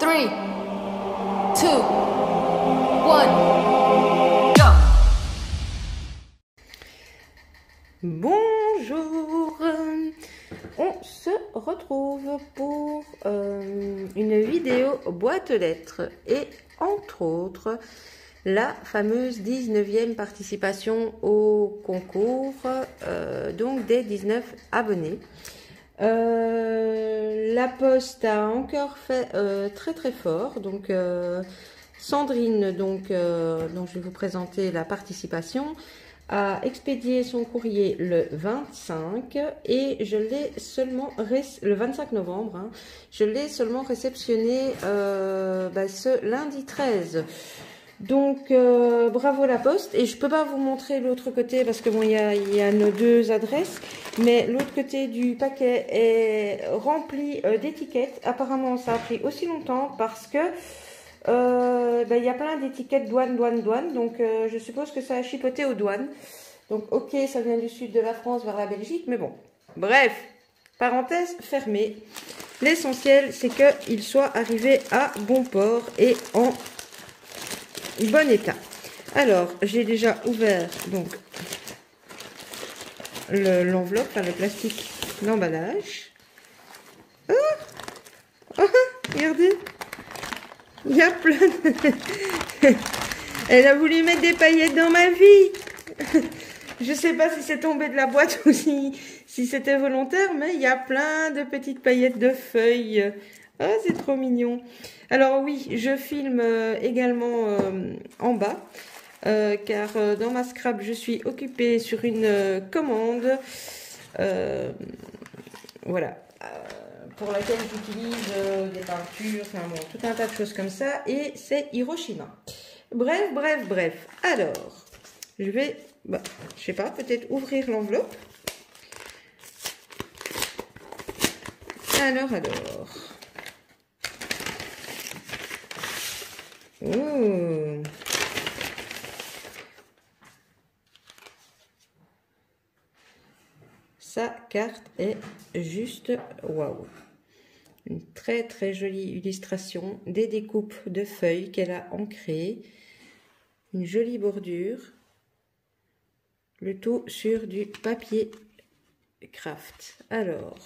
3, 2, 1, go! Bonjour, on se retrouve pour une vidéo boîte aux lettres et entre autres la fameuse 19e participation au concours donc des 19 abonnés. La Poste a encore fait très fort, donc Sandrine, donc, dont je vais vous présenter la participation, a expédié son courrier le 25 et je l'ai seulement le 25 novembre, hein, je l'ai seulement réceptionné ce lundi 13. Donc bravo la Poste, et je peux pas vous montrer l'autre côté parce que bon, il y a nos deux adresses, mais l'autre côté du paquet est rempli d'étiquettes. Apparemment ça a pris aussi longtemps parce que il y a plein d'étiquettes douane, donc je suppose que ça a chipoté aux douanes. Donc ok, ça vient du sud de la France vers la Belgique, mais bon, bref, parenthèse fermée. L'essentiel c'est qu'il soit arrivé à bon port et en bon état. Alors j'ai déjà ouvert donc l'enveloppe, enfin le plastique, l'emballage. Regardez, il y a plein de... Elle a voulu mettre des paillettes dans ma vie. Je sais pas si c'est tombé de la boîte ou si c'était volontaire, mais il y a plein de petites paillettes de feuilles. Ah, c'est trop mignon. Alors oui, je filme également en bas, car dans ma scrap, je suis occupée sur une commande. Voilà. Pour laquelle j'utilise des peintures, enfin bon, tout un tas de choses comme ça, et c'est Hiroshima. Bref. Alors, je vais, je sais pas, peut-être ouvrir l'enveloppe. Alors. Oh. Sa carte est juste waouh. Une très jolie illustration, des découpes de feuilles qu'elle a ancrées, une jolie bordure, le tout sur du papier craft. Alors,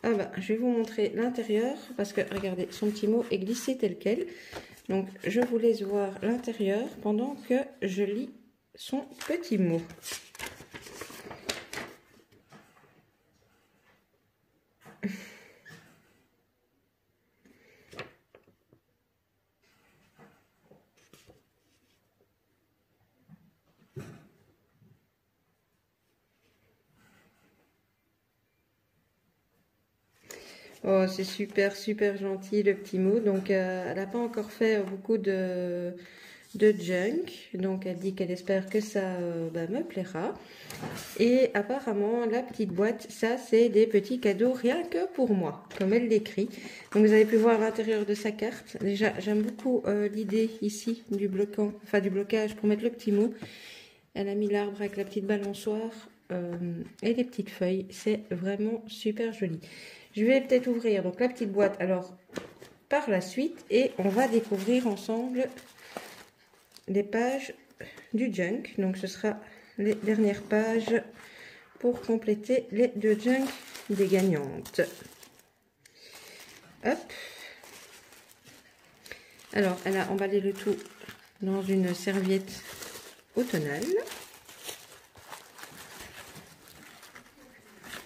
je vais vous montrer l'intérieur parce que regardez, son petit mot est glissé tel quel. Donc, je vous laisse voir l'intérieur pendant que je lis son petit mot. Oh, c'est super gentil le petit mot. Donc, elle n'a pas encore fait beaucoup de junk. Donc, elle dit qu'elle espère que ça me plaira. Et apparemment, la petite boîte, ça, c'est des petits cadeaux rien que pour moi, comme elle l'écrit. Donc, vous avez pu voir l'intérieur de sa carte. Déjà, j'aime beaucoup l'idée ici du blocage pour mettre le petit mot. Elle a mis l'arbre avec la petite balançoire et les petites feuilles. C'est vraiment super joli. Je vais peut-être ouvrir donc la petite boîte alors par la suite et on va découvrir ensemble les pages du junk. Donc ce sera les dernières pages pour compléter les deux junk des gagnantes. Hop. Alors elle a emballé le tout dans une serviette automnale,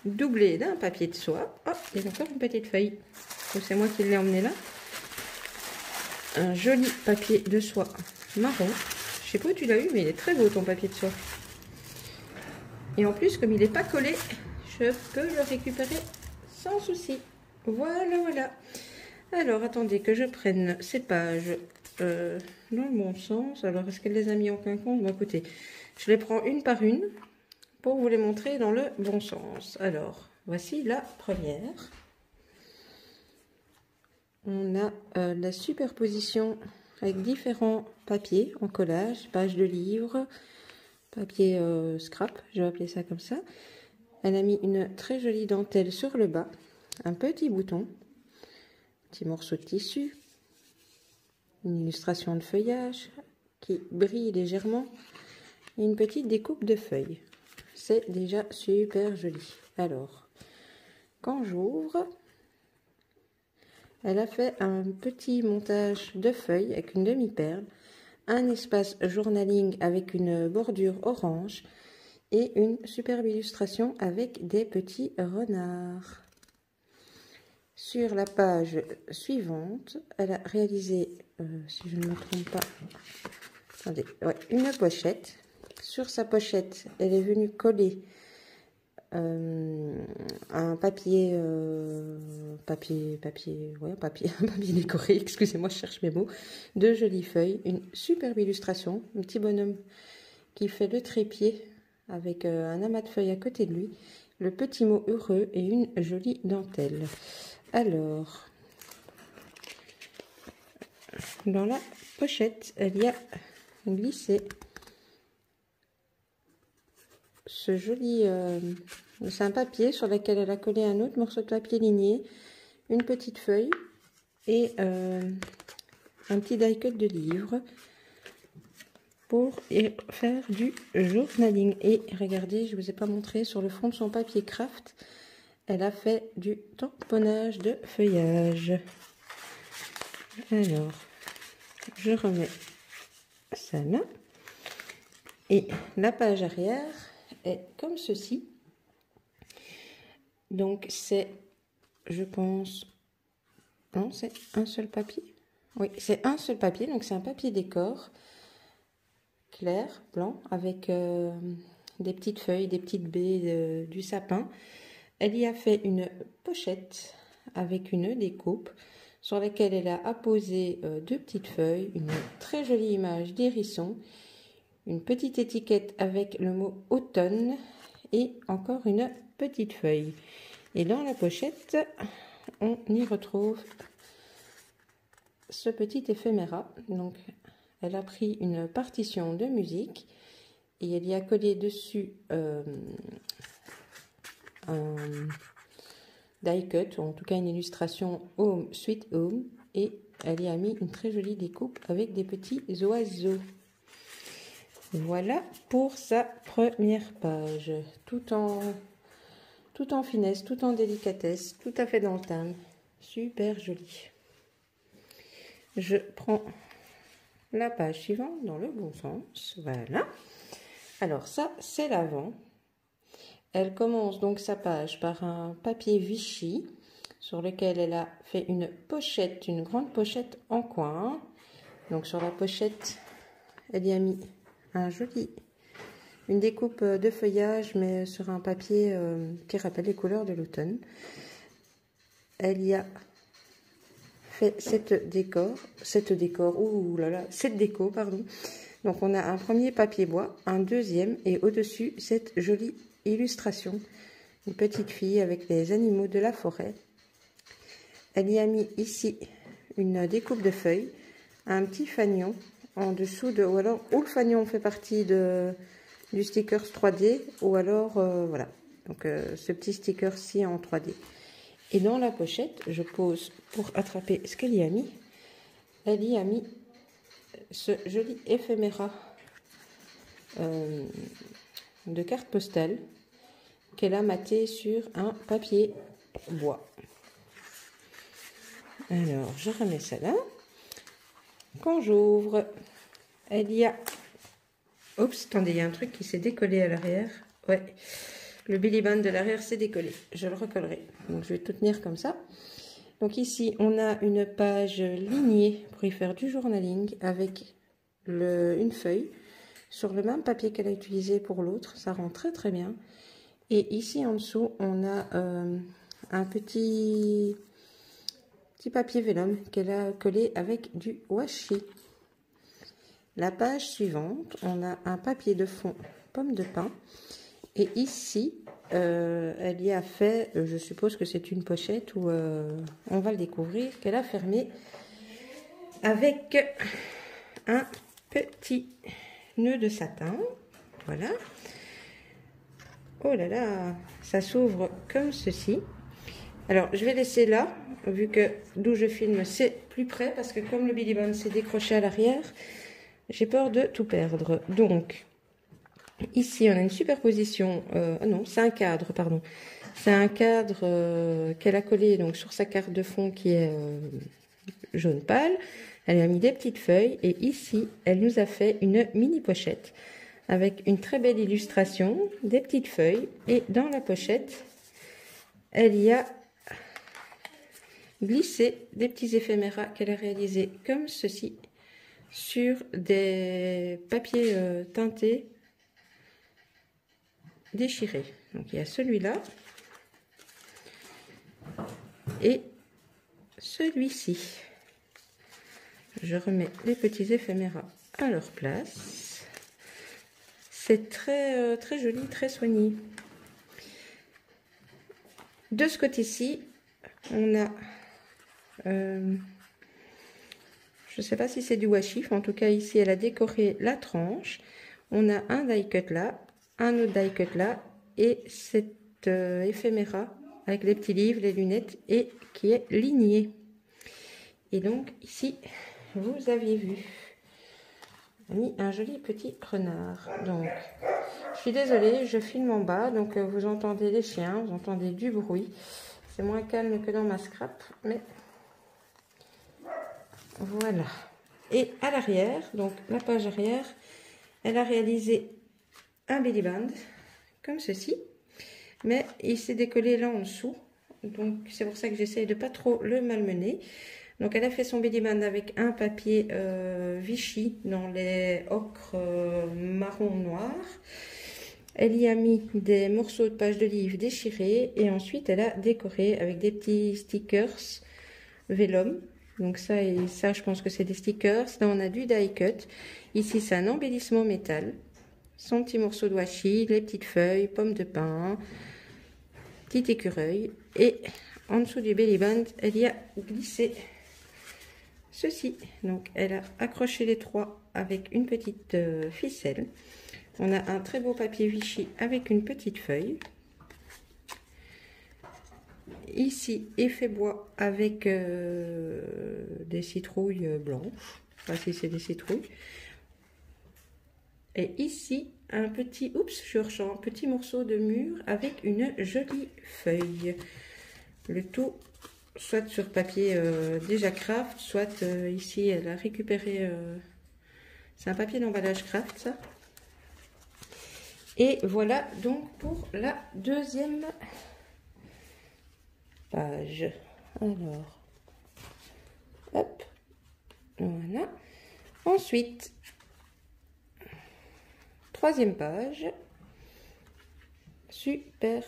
doublé d'un papier de soie. Oh, il y a encore une petite feuille. C'est moi qui l'ai emmené là. Un joli papier de soie marron. Je sais pas où tu l'as eu, mais il est très beau ton papier de soie. Et en plus, comme il n'est pas collé, je peux le récupérer sans souci. Voilà. Alors, attendez que je prenne ces pages dans le bon sens. Alors, est-ce qu'elle les a mis en quinconce? Bon, écoutez, je les prends une par une pour vous les montrer dans le bon sens. Alors, voici la première. On a la superposition avec différents papiers en collage, pages de livres, papier scrap, je vais appeler ça comme ça. Elle a mis une très jolie dentelle sur le bas, un petit bouton, petit morceau de tissu, une illustration de feuillage qui brille légèrement et une petite découpe de feuilles. C'est déjà super joli. Alors, quand j'ouvre, elle a fait un petit montage de feuilles avec une demi-perle, un espace journaling avec une bordure orange et une superbe illustration avec des petits renards. Sur la page suivante, elle a réalisé, si je ne me trompe pas, attendez, ouais, une pochette. Sur sa pochette, elle est venue coller un papier, un papier décoré, excusez-moi, je cherche mes mots, de jolies feuilles, une superbe illustration, un petit bonhomme qui fait le trépied avec un amas de feuilles à côté de lui, le petit mot heureux et une jolie dentelle. Alors, dans la pochette, il y a glissé ce joli, c'est un papier sur lequel elle a collé un autre morceau de papier ligné, une petite feuille et un petit die-cut de livre pour faire du journaling. Et regardez, je ne vous ai pas montré, sur le fond de son papier craft, elle a fait du tamponnage de feuillage. Alors, je remets ça là. Et la page arrière est comme ceci. Donc c'est, je pense, non, c'est un seul papier. Oui, c'est un seul papier, donc c'est un papier décor clair, blanc, avec des petites feuilles, des petites baies, du sapin. Elle y a fait une pochette avec une découpe sur laquelle elle a apposé deux petites feuilles, une très jolie image d'hérisson, une petite étiquette avec le mot automne et encore une petite feuille. Et dans la pochette, on y retrouve ce petit éphéméra. Donc, elle a pris une partition de musique et elle y a collé dessus un die cut, ou en tout cas une illustration Home Sweet Home, et elle y a mis une très jolie découpe avec des petits oiseaux. Voilà pour sa première page, tout en finesse, tout en délicatesse, tout à fait dans le thème, super joli. Je prends la page suivante dans le bon sens, voilà. Alors ça, c'est l'avant. Elle commence donc sa page par un papier Vichy sur lequel elle a fait une pochette, une grande pochette en coin. Donc sur la pochette, elle y a mis une découpe de feuillage, mais sur un papier qui rappelle les couleurs de l'automne. Elle y a fait cette déco, pardon. Donc on a un premier papier bois, un deuxième, et au-dessus cette jolie illustration, une petite fille avec les animaux de la forêt. Elle y a mis ici une découpe de feuilles, un petit fanion en dessous de, ou alors où le fanion fait partie du sticker 3D, ou alors voilà, donc ce petit sticker-ci en 3D. Et dans la pochette, je pose pour attraper ce qu'elle y a mis. Elle y a mis ce joli éphéméra de carte postale qu'elle a maté sur un papier bois. Alors, je remets ça là. Quand j'ouvre, elle y a... Oups, attendez, il y a un truc qui s'est décollé à l'arrière. Ouais, le Billy Band de l'arrière s'est décollé. Je le recollerai. Donc, je vais tout tenir comme ça. Donc ici, on a une page lignée pour y faire du journaling avec une feuille sur le même papier qu'elle a utilisé pour l'autre. Ça rend très très bien. Et ici en dessous, on a un petit papier vélum qu'elle a collé avec du washi. La page suivante, on a un papier de fond pomme de pin. Et ici, elle y a fait, je suppose que c'est une pochette où on va le découvrir, qu'elle a fermé avec un petit nœud de satin. Voilà. Oh là là, ça s'ouvre comme ceci. Alors, je vais laisser là, vu que d'où je filme, c'est plus près, parce que comme le Billy Band s'est décroché à l'arrière, j'ai peur de tout perdre. Donc, ici, on a une superposition. Ah non, c'est un cadre, pardon. C'est un cadre qu'elle a collé donc, sur sa carte de fond qui est jaune pâle. Elle a mis des petites feuilles et ici, elle nous a fait une mini pochette avec une très belle illustration, des petites feuilles et dans la pochette, elle y a glissé des petits éphéméras qu'elle a réalisés comme ceci sur des papiers teintés déchirés. Donc il y a celui-là et celui-ci. Je remets les petits éphéméras à leur place. C'est très, très joli, très soigné. De ce côté-ci, on a, je ne sais pas si c'est du washi, en tout cas ici elle a décoré la tranche. On a un die cut là, un autre die cut là, et cet éphéméra avec les petits livres, les lunettes, et qui est ligné. Et donc ici, vous aviez vu, on a mis un joli petit renard. Donc, je suis désolée, je filme en bas, donc vous entendez les chiens, vous entendez du bruit. C'est moins calme que dans ma scrap, mais voilà. Et à l'arrière, donc la page arrière, elle a réalisé un belly band, comme ceci. Mais il s'est décollé là en dessous, donc c'est pour ça que j'essaye de pas trop le malmener. Donc elle a fait son belly band avec un papier Vichy dans les ocres marron noir. Elle y a mis des morceaux de pages de livre déchirés et ensuite elle a décoré avec des petits stickers vélum. Donc ça et ça, je pense que c'est des stickers. Là on a du die cut. Ici c'est un embellissement métal. Son petit morceau de washi, les petites feuilles, pommes de pin, petit écureuil. Et en dessous du belly band, elle y a glissé ceci. Donc elle a accroché les trois avec une petite ficelle. On a un très beau papier Vichy avec une petite feuille. Ici, effet bois avec des citrouilles blanches. Enfin, si c'est des citrouilles. Et ici, un petit, oups, je ressens un petit morceau de mur avec une jolie feuille. Le tout, soit sur papier déjà craft, soit ici, elle a récupéré... c'est un papier d'emballage craft, ça. Et voilà donc pour la deuxième page. Alors, hop, voilà. Ensuite, troisième page, super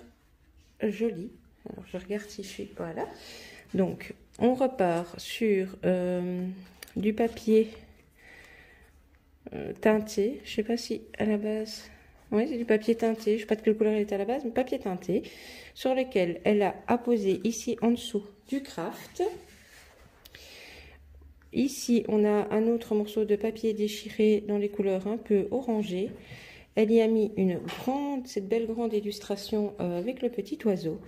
jolie. Alors, je regarde si je suis, voilà. Donc, on repart sur du papier teinté. Je sais pas si à la base... Oui, c'est du papier teinté, je ne sais pas de quelle couleur il est à la base, mais papier teinté, sur lequel elle a apposé ici en dessous du craft. Ici, on a un autre morceau de papier déchiré dans les couleurs un peu orangées. Elle y a mis cette belle grande illustration avec le petit oiseau.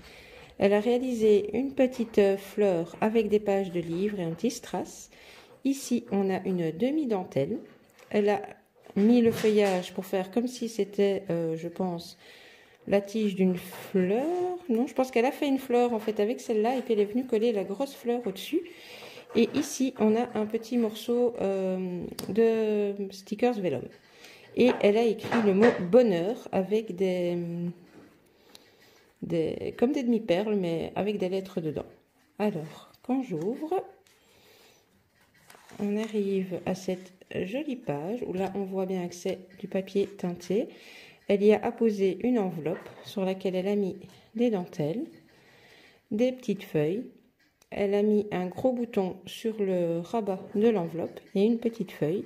Elle a réalisé une petite fleur avec des pages de livres et un petit strass. Ici, on a une demi-dentelle. Elle a mis le feuillage pour faire comme si c'était, je pense, la tige d'une fleur. Non, je pense qu'elle a fait une fleur en fait avec celle-là et puis elle est venue coller la grosse fleur au-dessus. Et ici, on a un petit morceau de stickers vélum. Et elle a écrit le mot bonheur avec comme des demi-perles, mais avec des lettres dedans. Alors, quand j'ouvre, on arrive à cette jolie page où là on voit bien que c'est du papier teinté. Elle y a apposé une enveloppe sur laquelle elle a mis des dentelles, des petites feuilles. Elle a mis un gros bouton sur le rabat de l'enveloppe et une petite feuille.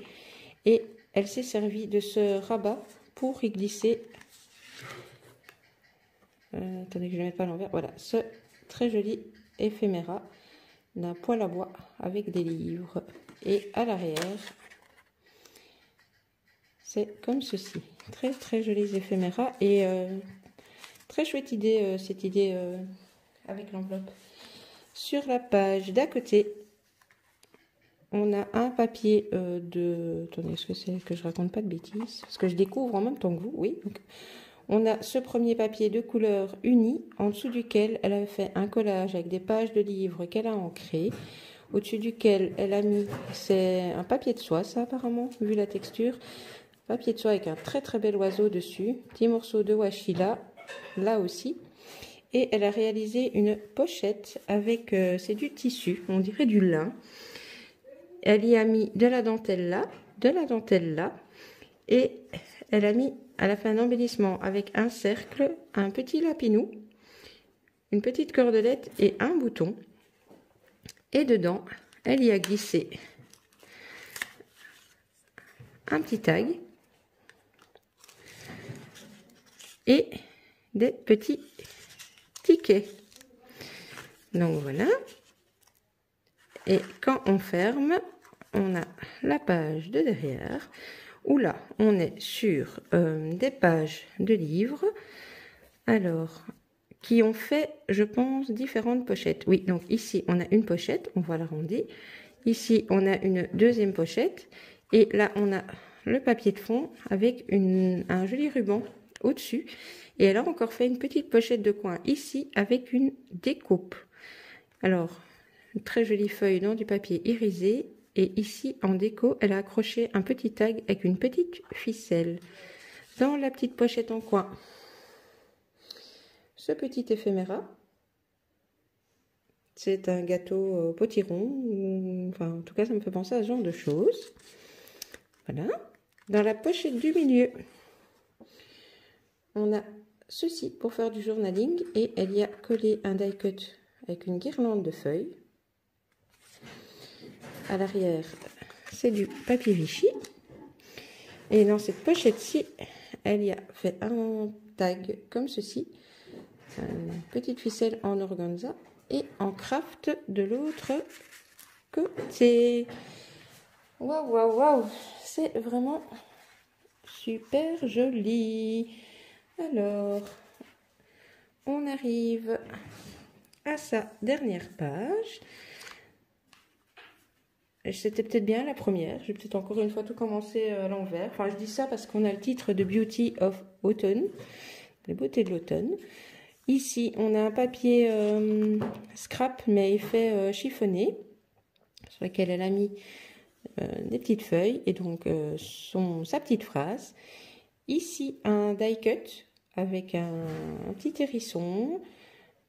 Et elle s'est servie de ce rabat pour y glisser. Attendez que je ne le mette pas à l'envers. Voilà, ce très joli éphéméra d'un poêle à bois avec des livres. Et à l'arrière, c'est comme ceci. Très très jolis éphéméras et très chouette idée, cette idée avec l'enveloppe. Sur la page d'à côté, on a un papier de... Attendez, est-ce que c'est que je raconte pas de bêtises? Parce que je découvre en même temps que vous, oui. Donc, on a ce premier papier de couleur uni, en dessous duquel elle a fait un collage avec des pages de livres qu'elle a ancrées. Au-dessus duquel elle a mis, c'est un papier de soie, ça apparemment, vu la texture. Papier de soie avec un très très bel oiseau dessus. Petit morceau de washi là aussi. Et elle a réalisé une pochette avec, c'est du tissu, on dirait du lin. Elle y a mis de la dentelle là, et elle a mis, elle a fait un embellissement avec un cercle, un petit lapinou, une petite cordelette et un bouton. Et dedans, elle y a glissé un petit tag et des petits tickets. Donc voilà. Et quand on ferme, on a la page de derrière, où là, on est sur des pages de livres, alors, qui ont fait, je pense, différentes pochettes. Oui, donc ici, on a une pochette, on va l'arrondir. Ici, on a une deuxième pochette. Et là, on a le papier de fond avec un joli ruban au-dessus. Et elle a encore fait une petite pochette de coin ici avec une découpe. Alors, une très jolie feuille dans du papier irisé. Et ici, en déco, elle a accroché un petit tag avec une petite ficelle dans la petite pochette en coin. Ce petit éphéméra, c'est un gâteau potiron. Enfin, en tout cas, ça me fait penser à ce genre de choses. Voilà. Dans la pochette du milieu, on a ceci pour faire du journaling. Et elle y a collé un die cut avec une guirlande de feuilles. À l'arrière, c'est du papier Vichy. Et dans cette pochette-ci, elle y a fait un tag comme ceci. Une petite ficelle en organza et en craft de l'autre côté. Waouh, waouh, waouh! C'est vraiment super joli. Alors, on arrive à sa dernière page. C'était peut-être bien la première. Je vais peut-être encore une fois tout commencer à l'envers. Enfin, je dis ça parce qu'on a le titre de Beauty of Autumn, les beautés de l'automne. Ici, on a un papier scrap, mais effet chiffonné, sur lequel elle a mis des petites feuilles et donc sa petite phrase. Ici, un die cut avec un petit hérisson,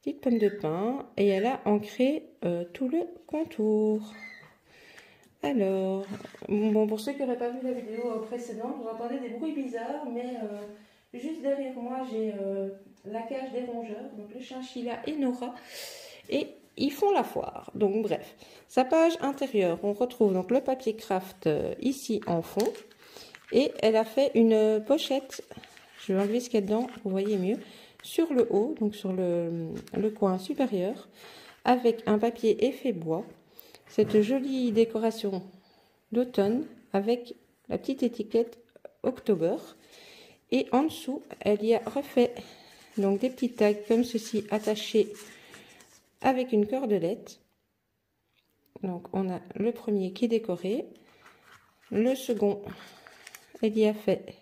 petite pomme de pin, et elle a ancré tout le contour. Alors, bon, pour ceux qui n'auraient pas vu la vidéo précédente, vous entendez des bruits bizarres, mais juste derrière moi, j'ai la cage des rongeurs, donc le chinchilla et Nora, et ils font la foire. Donc bref, sa page intérieure, on retrouve donc le papier craft ici en fond, et elle a fait une pochette, je vais enlever ce qu'il y a dedans, vous voyez mieux, sur le haut, donc sur le coin supérieur, avec un papier effet bois. Cette jolie décoration d'automne avec la petite étiquette October. Et en dessous, elle y a refait donc des petits tags comme ceci attachés avec une cordelette. Donc on a le premier qui est décoré. Le second, elle y a fait,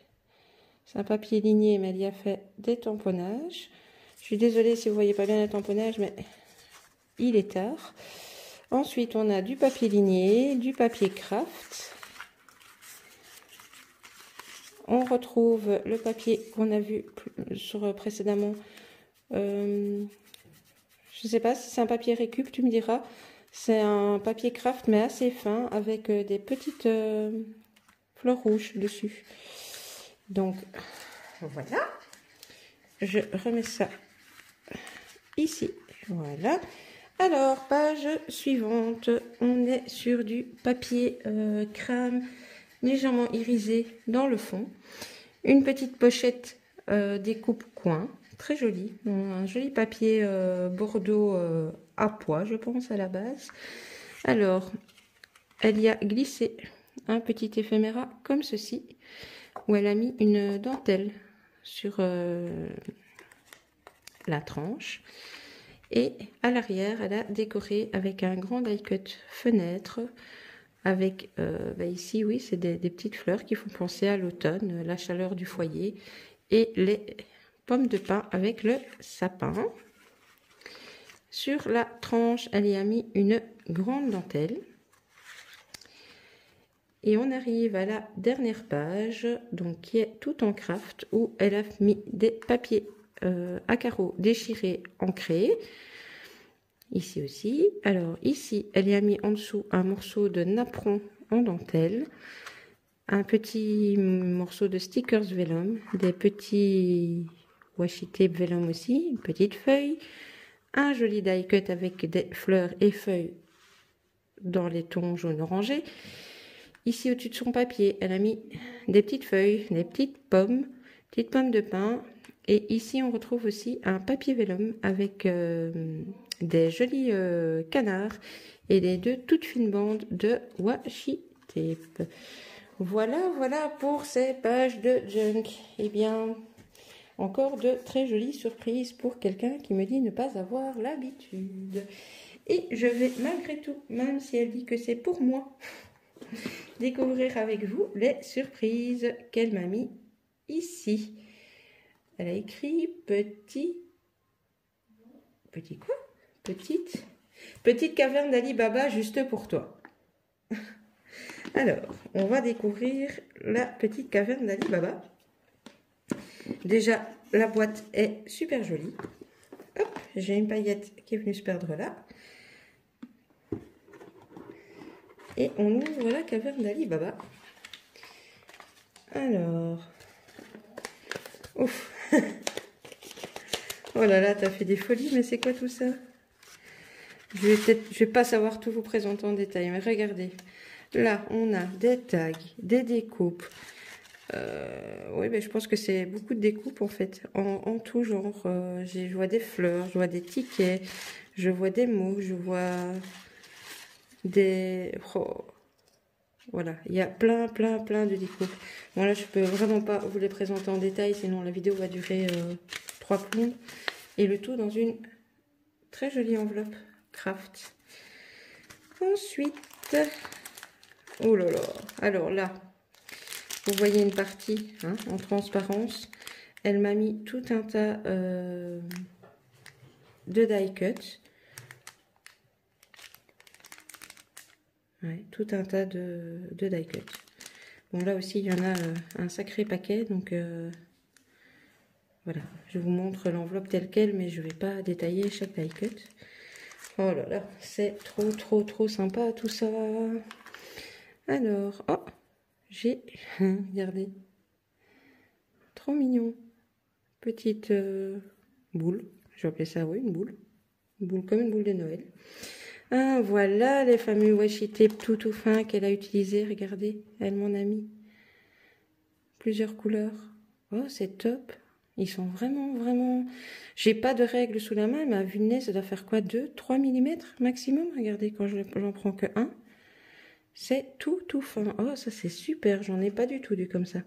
c'est un papier ligné, mais elle y a fait des tamponnages. Je suis désolée si vous voyez pas bien les tamponnages, mais il est tard. Ensuite, on a du papier ligné, du papier craft. On retrouve le papier qu'on a vu précédemment. Je ne sais pas si c'est un papier récup, tu me diras. C'est un papier craft, mais assez fin, avec des petites fleurs rouges dessus. Donc, voilà. Je remets ça ici. Voilà. Alors, page suivante, on est sur du papier crème légèrement irisé dans le fond. Une petite pochette découpe coin, très jolie. Un joli papier bordeaux à pois, je pense, à la base. Alors, elle y a glissé un petit éphéméra comme ceci, où elle a mis une dentelle sur la tranche. Et à l'arrière, elle a décoré avec un grand die cut fenêtre. Avec ici, oui, c'est des petites fleurs qui font penser à l'automne, la chaleur du foyer. Et les pommes de pin avec le sapin. Sur la tranche, elle y a mis une grande dentelle. Et on arrive à la dernière page, donc qui est tout en craft, où elle a mis des papiers à carreaux déchirés, ancrés. Ici aussi. Alors ici, elle y a mis en dessous un morceau de napperon en dentelle, un petit morceau de stickers vellum, des petits washi tape vellum aussi, une petite feuille, un joli die cut avec des fleurs et feuilles dans les tons jaune orangé. Ici au-dessus de son papier, elle a mis des petites feuilles, des petites pommes de pin. Et ici, on retrouve aussi un papier vellum avec des jolis canards et des deux toutes fines bandes de washi tape. Voilà pour ces pages de junk. Eh bien, encore de très jolies surprises pour quelqu'un qui me dit ne pas avoir l'habitude. Et je vais malgré tout, même si elle dit que c'est pour moi, découvrir avec vous les surprises qu'elle m'a mis ici. Elle a écrit petit quoi? Petite caverne d'Ali Baba juste pour toi. Alors, on va découvrir la petite caverne d'Ali Baba. Déjà, la boîte est super jolie. Hop, j'ai une paillette qui est venue se perdre là. Et on ouvre la caverne d'Ali Baba. Alors, ouf. Oh là là, t'as fait des folies, mais c'est quoi tout ça? Je vais pas savoir tout vous présenter en détail, mais regardez. Là, on a des tags, des découpes. Oui, mais je pense que c'est beaucoup de découpes en fait, en tout genre. Je vois des fleurs, je vois des tickets, je vois des mots, je vois des... Oh. Voilà, il y a plein de découpes. Bon là, je peux vraiment pas vous les présenter en détail, sinon la vidéo va durer 3 plombes. Et le tout dans une très jolie enveloppe craft. Ensuite, oh là là, alors là, vous voyez une partie en transparence. Elle m'a mis tout un tas de die cut. Ouais, tout un tas de die cut. Bon, là aussi, il y en a un sacré paquet. Donc, voilà. Je vous montre l'enveloppe telle qu'elle, mais je ne vais pas détailler chaque die cut. Oh là là, c'est trop sympa tout ça. Alors, oh, j'ai... regardez. Trop mignon. Petite boule. Je vais appeler ça, oui, une boule. Une boule comme une boule de Noël. Ah, voilà les fameux washi tape tout fin qu'elle a utilisé. Regardez, elle m'en a mis plusieurs couleurs. Oh, c'est top. Ils sont vraiment... J'ai pas de règle sous la main, mais à vue de nez, ça doit faire quoi? 2-3 mm maximum. Regardez, quand j'en prends que un. C'est tout fin. Oh, ça c'est super. J'en ai pas du tout du comme ça.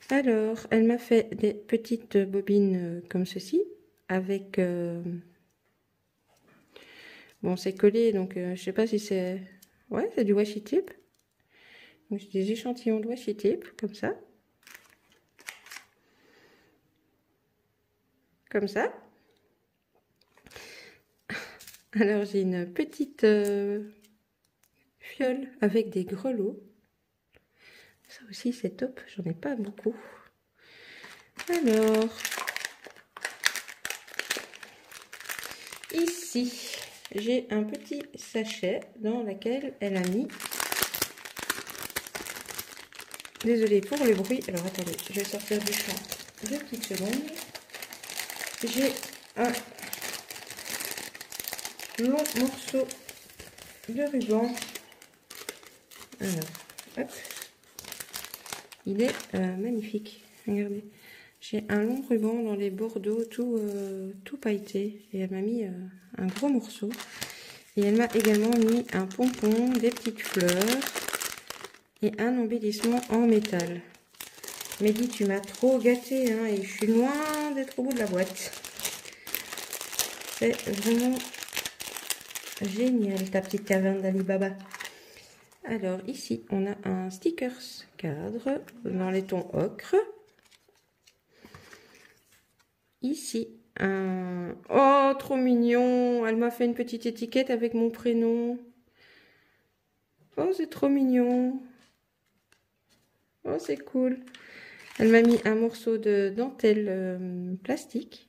Alors, elle m'a fait des petites bobines comme ceci. Avec... Bon, c'est collé, donc je sais pas si c'est... Ouais, c'est du washi tape. Donc, j'ai des échantillons de washi tape, comme ça. Comme ça. Alors, j'ai une petite fiole avec des grelots. Ça aussi, c'est top. J'en ai pas beaucoup. Alors, ici... j'ai un petit sachet dans lequel elle a mis... Désolée pour le bruit. Alors, attendez, je vais sortir du champ 2 petites secondes. J'ai un long morceau de ruban. Alors, hop. Il est magnifique. Regardez. J'ai un long ruban dans les bordeaux, tout pailleté. Et elle m'a mis un gros morceau. Et elle m'a également mis un pompon, des petites fleurs et un embellissement en métal. Mehdi, tu m'as trop gâté, hein, et je suis loin d'être au bout de la boîte. C'est vraiment génial, ta petite caverne d'Alibaba. Alors ici, on a un stickers cadre dans les tons ocre. Ici, un... Oh, trop mignon! Elle m'a fait une petite étiquette avec mon prénom. Oh, c'est trop mignon! Oh, c'est cool! Elle m'a mis un morceau de dentelle plastique.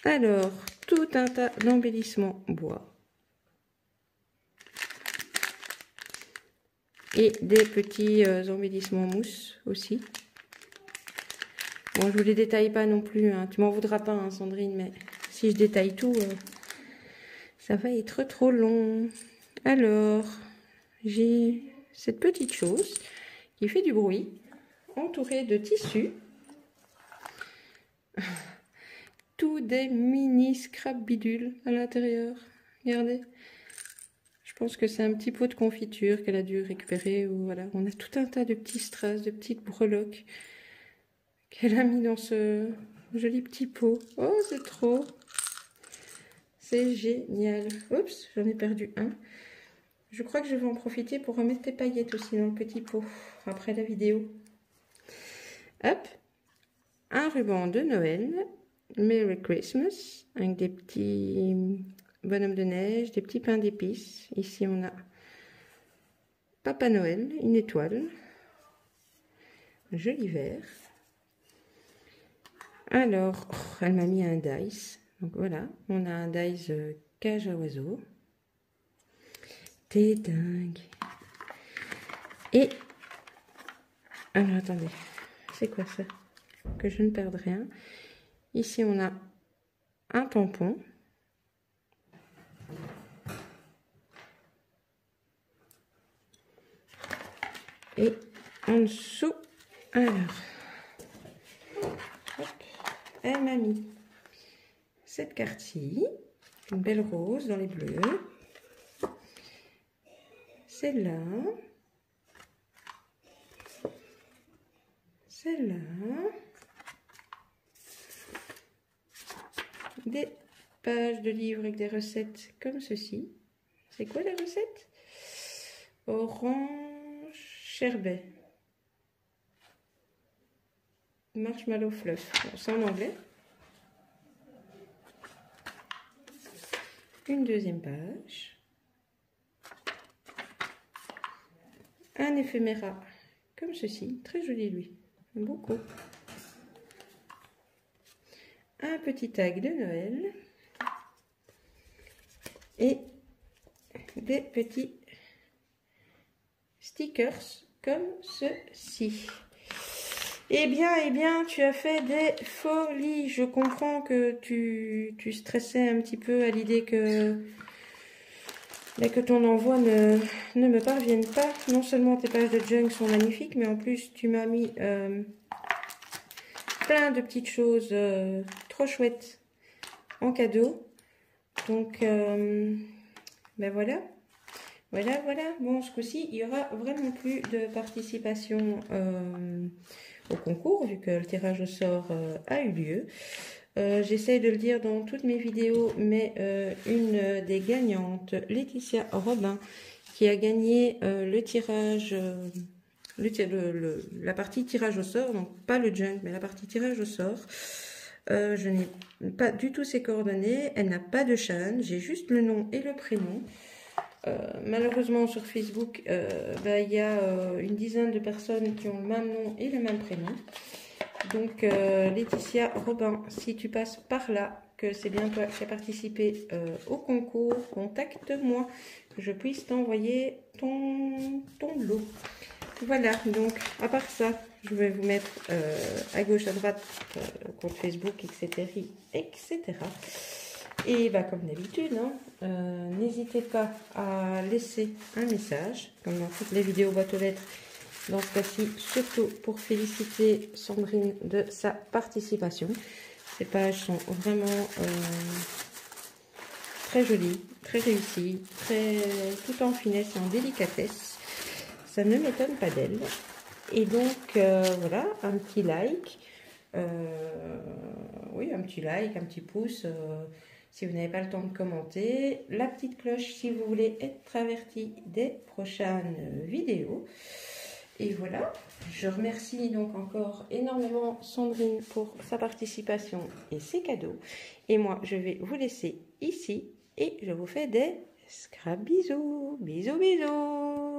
Alors, tout un tas d'embellissements bois. Et des petits embellissements mousse aussi. Bon, je vous les détaille pas non plus, hein. Tu m'en voudras pas, hein, Sandrine, mais si je détaille tout, ça va être trop long. Alors, j'ai cette petite chose qui fait du bruit, entourée de tissus. Tout des mini scrap bidules à l'intérieur. Regardez. Je pense que c'est un petit pot de confiture qu'elle a dû récupérer. Ou voilà, on a tout un tas de petits strass, de petites breloques qu'elle a mis dans ce joli petit pot. Oh, c'est trop. C'est génial. Oups, j'en ai perdu un. Je crois que je vais en profiter pour remettre des paillettes aussi dans le petit pot après la vidéo. Hop, un ruban de Noël. Merry Christmas avec des petits bonhommes de neige, des petits pains d'épices. Ici on a Papa Noël, une étoile, un joli verre. Alors, elle m'a mis un dice. Donc voilà, on a un dice cage à oiseaux. T'es dingue. Et, alors attendez, c'est quoi ça? Que je ne perde rien. Ici, on a un tampon. Et en dessous, alors, hop, elle m'a mis cette carte-ci, une belle rose dans les bleus. Celle-là. Celle-là. Des pages de livres avec des recettes comme ceci. C'est quoi la recette? Orange sherbet. Marshmallow fluff. Bon, c'est en anglais. Une deuxième page. Un éphéméra comme ceci. Très joli lui. Beaucoup. Un petit tag de Noël et des petits stickers comme ceci. Eh bien, tu as fait des folies. Je comprends que tu stressais un petit peu à l'idée que ton envoi ne me parvienne pas. Non seulement tes pages de junk sont magnifiques, mais en plus tu m'as mis plein de petites choses trop chouettes en cadeau. Donc, ben voilà. Bon, ce coup-ci, il n'y aura vraiment plus de participation au concours, vu que le tirage au sort a eu lieu. J'essaye de le dire dans toutes mes vidéos, mais une des gagnantes, Laetitia Robin, qui a gagné le tirage... la partie tirage au sort, donc pas le junk, mais la partie tirage au sort. Je n'ai pas du tout ses coordonnées, elle n'a pas de chaîne, j'ai juste le nom et le prénom. Malheureusement sur Facebook, il y a une dizaine de personnes qui ont le même nom et le même prénom. Donc Laetitia Robin, si tu passes par là, que c'est bien toi qui as participé au concours, contacte-moi, que je puisse t'envoyer ton lot. Voilà, donc à part ça, je vais vous mettre à gauche, à droite, compte Facebook, etc. Et bah, comme d'habitude, hein, n'hésitez pas à laisser un message, comme dans toutes les vidéos boîte aux lettres, dans ce cas-ci, surtout pour féliciter Sandrine de sa participation. Ces pages sont vraiment très jolies, très réussies, tout en finesse et en délicatesse. Ça ne m'étonne pas d'elle. Et donc, voilà, un petit like, Oui, un petit like, un petit pouce si vous n'avez pas le temps de commenter. La petite cloche si vous voulez être averti des prochaines vidéos. Et voilà, je remercie donc encore énormément Sandrine pour sa participation et ses cadeaux. Et moi, je vais vous laisser ici et je vous fais des scrap bisous. Bisous, bisous.